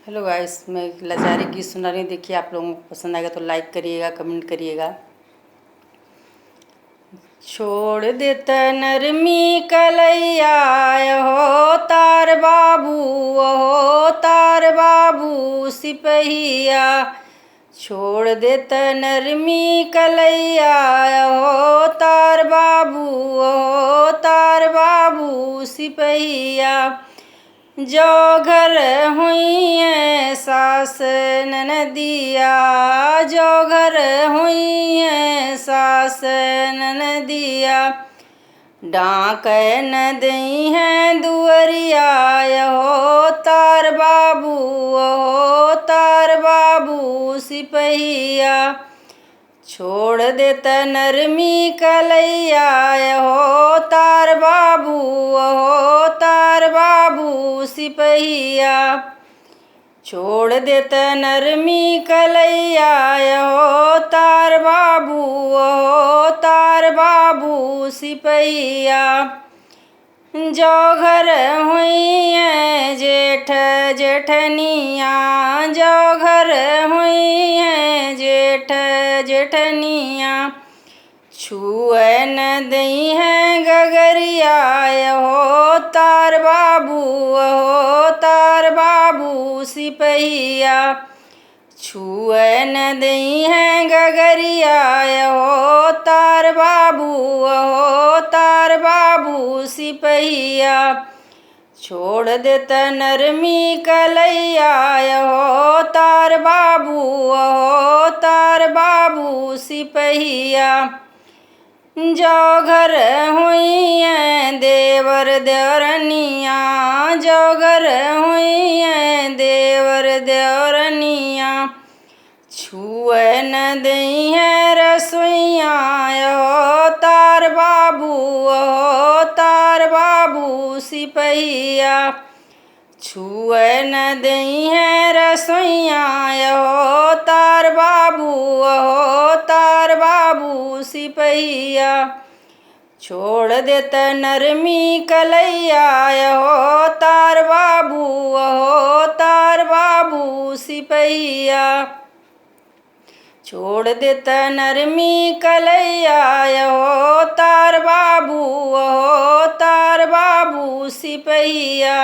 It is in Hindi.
हेलो गाइस, मैं एक लाचारी गीत सुना रही हूँ। देखिए, आप लोगों को पसंद आएगा तो लाइक करिएगा, कमेंट करिएगा। छोड़ देत नरमी कलैया हो तार बाबू, हो तार बाबू सिपहिया। छोड़ देत नरमी कलैया हो तार बाबू, हो तार बाबू सिपहिया। जो घर हुई सास ननदिया, जो घर हुई सास ननदिया। डांक न दई है दुअरिया हो तार बाबू, हो तार बाबू सिपहिया। छोड़ देत नरमी कलैया हो तार बाबू, हो तार बाबू सिपहिया। छोड़ देत नरमी कलैया हो तार बाबू, हो तार बाबू सिपहिया। जो घर हुई जेठ जेठनिया, जो घर हुई जेठ जेठनिया। छुए न दई है गगरिया हो तार बाबू, हो तार बाबू सिपहिया। छुए न दई है गगरिया हो तार बाबू, हो तार बाबू सिपहिया। छोड़ देत नरमी कलैया हो तार बाबू, हो तार बाबू सिपहिया। जो घर हुई देवर देवरनिया, जो घर हुई देवर देवरनिया। छुए न दई है रसोइया हो तार बाबू, हो तार बाबू सिपहिया। छुए न दई है रसोइया हो तार बाबू, हो तार बाबू सिपहिया। छोड़ देत नरमी कलैया हो तार बाबू, हो तार बाबू सिपहिया। छोड़ देत नरमी कलैया हो तार बाबू, हो तार बाबू सिपहिया।